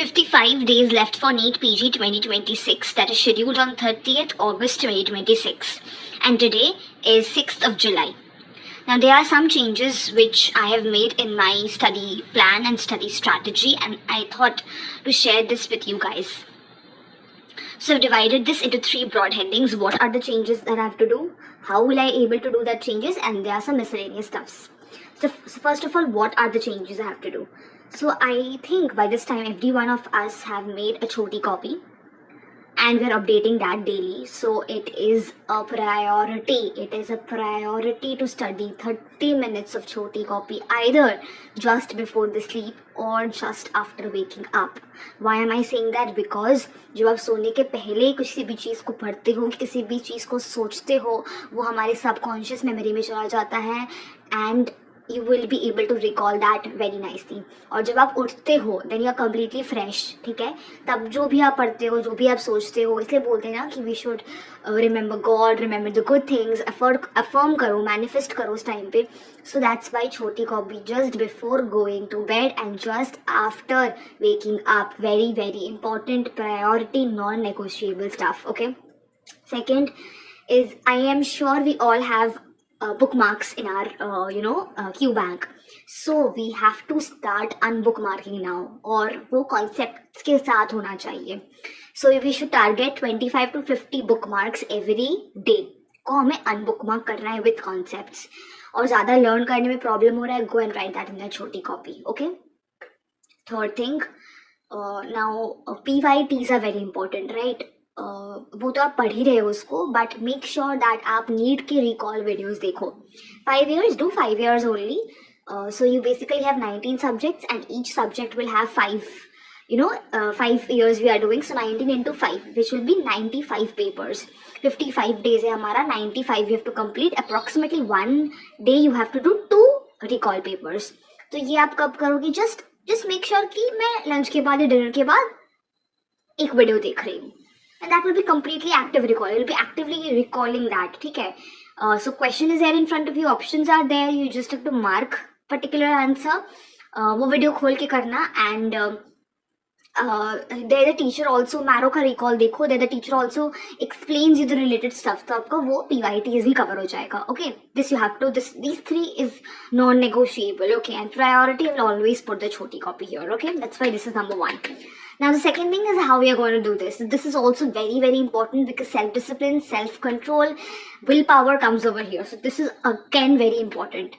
55 days left for NEET PG 2026, that is scheduled on 30th August 2026, and today is 6th of July. Now there are some changes which I have made in my study plan and study strategy, and I thought to share this with you guys. So I've divided this into 3 broad headings. What are the changes that I have to do? How will I able to do that changes? And there are some miscellaneous stuffs. So first of all, what are the changes I have to do? So I think by this time every one of us have made a choti copy, and we're updating that daily. So it is a priority. It is a priority to study 30 minutes of choti copy, either just before the sleep or just after waking up. Why am I saying that? Because जब आप सोने के पहले किसी भी चीज़ को पढ़ते हो, किसी भी चीज़ को सोचते हो, वो हमारे सबकॉन्शियस मेमोरी में चला जाता है, and you will be able to recall that very nicely. और जब आप उठते हो then you are completely fresh, ठीक है? तब जो भी आप पढ़ते हो, जो भी आप सोचते हो, इसलिए बोलते हैं ना कि we should remember God, remember the good things, affirm करो, manifest करो उस टाइम पे. So that's why छोटी copy just before going to bed and just after waking up. Very very important, priority, non-negotiable stuff. Okay. Second is, I am sure we all have bookmarks in our Q bank. So we have to start unbookmarking now, और वो concepts के साथ होना चाहिए. So we should target 25 to 50 bookmarks every day को हमें unbookmark करना है with concepts. और ज़्यादा learn करने में problem हो रहा है, go and write that in a छोटी copy. Okay. Third thing, now PYTs are very important, right? वो तो आप पढ़ ही रहे हो उसको, बट मेक श्योर दैट आप नीट के रिकॉल वीडियोस देखो. 5 years, do 5 years only. So you basically have 19 subjects and each subject will have 5 years we are doing. So 19 into 5, which will be 95 papers. 55 days है हमारा, 95 you have to complete. Approximately 1 day you have to do 2 recall papers. तो ये आप कब करोगे? just make sure कि मैं lunch के बाद या डिनर के बाद एक वीडियो देख रही हूँ. And that will be completely active recall. You will be actively recalling that. ठीक है? So question is there in front of you. Options are there. You just have to mark particular answer. वो video खोल के करना. And there the teacher also marrow का recall देखो. There the teacher also explains you the related stuff. तो आपका वो PYTs भी cover हो जाएगा. Okay. This you have to. These 3 is non-negotiable. Okay. And priority, I will always put the choti copy here. Okay. That's why this is number 1. Now the second thing is how we are going to do this. This is also very very important because self-discipline, self-control, willpower comes over here. So this is again very important.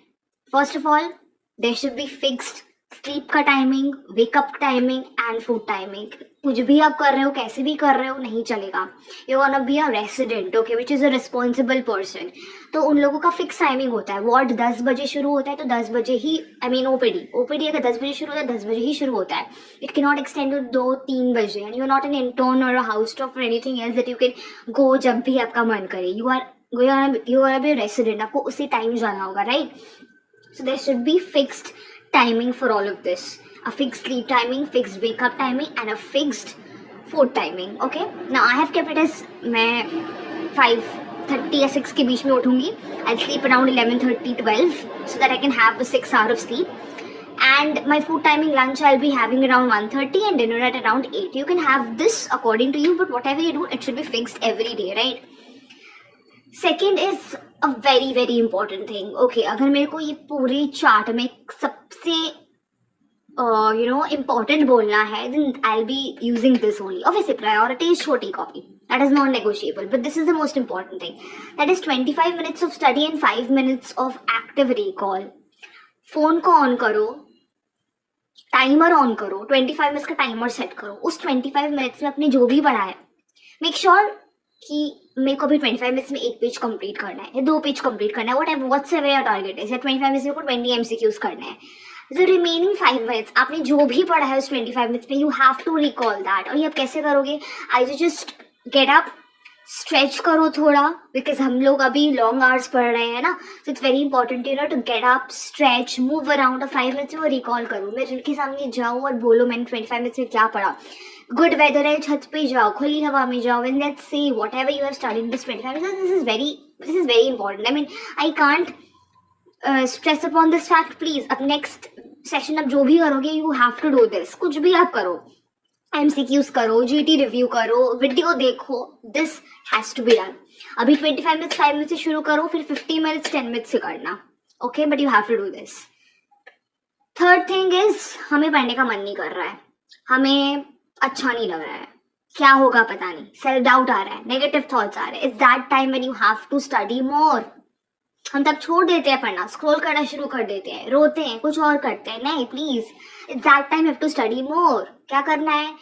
First of all, there should be fixed sleep का timing, wake up timing and food timing. कुछ भी आप कर रहे हो, कैसे भी कर रहे हो, नहीं चलेगा. You're gonna be a resident, okay, which is a responsible person. तो उन लोगों का फिक्स टाइमिंग होता है. वार्ड 10 बजे शुरू होता है तो 10 बजे ही, ओपीडी अगर 10 बजे शुरू होता है 10 बजे ही शुरू होता है. It can not extend to 2-3 बजे. And you are not an intern or a house staff or anything else that you can go जब भी आपका मन करे. यू आर बी रेसिडेंट, आपको उसी टाइम जाना होगा, right? So there should be fixed timing for all of this. A fixed sleep timing, fixed wake up timing and a fixed food timing. Okay. Now I have kept it as मैं 5:30 या 6 के बीच में उठूंगी. I'll sleep around 11:30-12 so that I can have the 6 hours of sleep. And my food timing, lunch I'll be having around 1:30 and dinner at around 8. You can have this according to you, but whatever you do, it should be fixed every day, right? Second is a very very important thing. Okay, अगर मेरे को ये पूरी chart में सबसे important बोलना है, then I'll be using this only. Obviously priority is छोटी copy, that is non-negotiable, but this is the most important thing. That is 25 minutes of study and 5 minutes of active recall. Phone को on करो, timer on करो, 25 minutes का timer set करो. उस 25 minutes में अपने जो भी पढ़ा है, मेक श्योर कि मेरे को भी 25 मिनट्स में 1 पेज कंप्लीट करना है या 2 पेज कंप्लीट करना है. व्हाटएवर योर टारगेट है. 25 मिनट्स में 20 MCQs करना है. The remaining 5 minutes आपने जो भी पढ़ा है उस 25 मिनट्स में you have to recall that. और ये आप कैसे करोगे? I just get up, stretch करो थोड़ा, बिकॉज हम लोग अभी लॉन्ग आवर्स पढ़ रहे हैं ना. So it's very important to get up, stretch, move around. 5 minutes में वो रिकॉल करो. मेरे के सामने जाओ और बोलो मैंने 25 मिनट्स में क्या पढ़ा. गुड वेदर है, छत पे जाओ, खुली हवा में जाओ, and let's say whatever you have studied in this 25 minutes. This is very important. I mean, I can't stress upon this fact. Please, अब next सेशन आप जो भी करोगे, you have to do this. कुछ भी आप करो, MCQs करो, GT रिव्यू करो, वीडियो देखो. This has to be done. अभी 25 मिनट्स 5 मिनट से शुरू करो, फिर 50 मिनट्स 10 मिनट से करना. Okay, but you have to do this. Third thing is, हमें पढ़ने का मन नहीं कर रहा है, हमें अच्छा नहीं लग रहा है, क्या होगा पता नहीं, सेल्फ डाउट आ रहा है, नेगेटिव थॉट्स आ रहे हैं. It's that time when you have to study more. हम तब छोड़ देते हैं पढ़ना, स्क्रॉल करना शुरू कर देते हैं, रोते हैं, कुछ और करते हैं. नहीं, please, it's that time you have to study more. क्या करना है?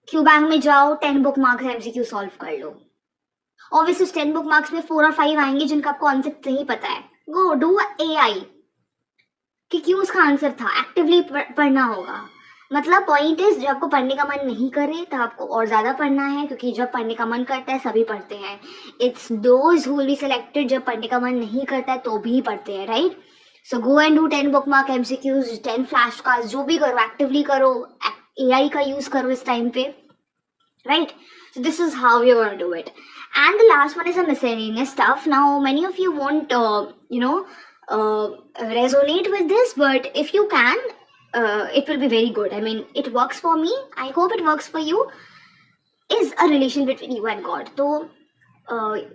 क्यू बैंक में जाओ, 10 बुक मार्क्स MCQ सॉल्व कर लो. ऑब्वियसली 10 बुक मार्क्स में 4 और 5 आएंगे जिनका आपको कॉन्सेप्ट नहीं पता है. गो डू AI कि क्यों उसका आंसर था. एक्टिवली पढ़ना होगा. मतलब पॉइंट इज, जब आपको पढ़ने का मन नहीं करे तब आपको और ज्यादा पढ़ना है, क्योंकि जब पढ़ने का मन करता है सभी पढ़ते हैं. It's those who will be selected जब पढ़ने का मन नहीं करता है तो भी पढ़ते हैं, right? So go and do 10 book mark MCQs, 10 flash cards, जो भी करो एक्टिवली करो. AI का यूज करो इस टाइम पे, right? So this is how we're going to do it. And the last one is a miscellaneous stuff. Now many of you won't resonate with this, but if you can, it will be very good. I mean, it works for me, I hope it works for you. Is a relation between you and God. So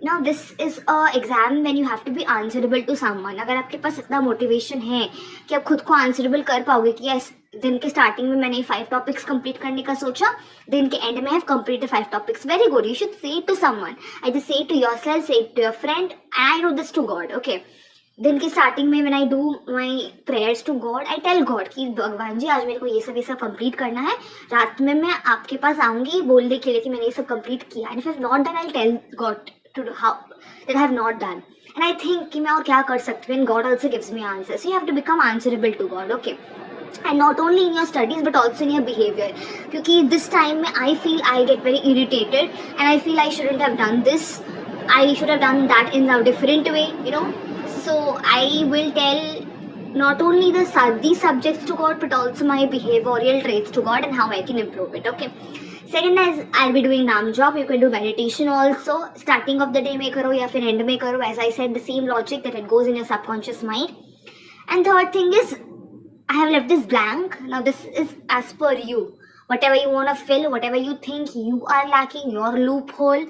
now this is a exam when you have to be answerable to someone. अगर आपके पास इतना motivation है कि आप खुद को answerable कर पाओगे कि यस, दिन के स्टार्टिंग में मैंने 5 टॉपिक्स कंप्लीट करने का सोचा, दिन के एंड में have completed 5 topics, very good. You should say it to someone, either say it to yourself, say it to your friend, and I do this to God. Okay, दिन की starting में when I do my prayers to God, I tell God कि भगवान जी आज मेरे को ये सब कंप्लीट करना है. रात में मैं आपके पास आऊंगी बोलने के लिए कि मैंने ये सब कंप्लीट किया. And if I have not done, I tell God to do how that I have not done. And I think कि मैं और क्या कर सकती हूँ. And God also gives me answers. You have to become answerable to God. Okay, and not only in your studies but also in your behavior, क्योंकि this time I feel I get very irritated and I feel I shouldn't have done this, I should have done that in a different way, you know. So I will tell not only these subjects to God but also my behavioral traits to God and how I can improve it. Okay, second is I'll be doing नाम job. You can do meditation also. Starting of the day में करो या फिर end में करो. As I said, the same logic that it goes in your subconscious mind. And third thing is, I have left this blank. Now this is as per you. Whatever you want to fill, whatever you think you are lacking, your loophole.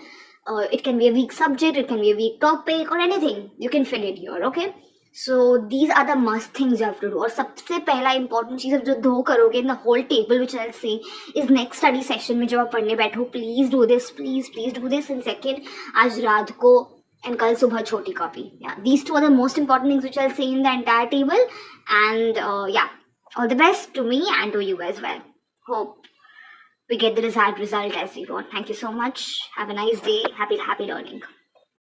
It can be a weak subject, it can be a weak topic or anything. You can fill it here, okay? So these are the must things you have to do. और सबसे पहला important चीज़ जो दो करोगे in the whole table which I'll say is next study session में जब आप पढ़ने बैठो, please do this, please do this. And second, आज रात को and कल सुबह छोटी copy. Yeah, these two are the most important things which I'll say in the entire table. And yeah, all the best to me and to you as well. Hope we get the desired result as we want. Thank you so much. Have a nice day. Happy learning.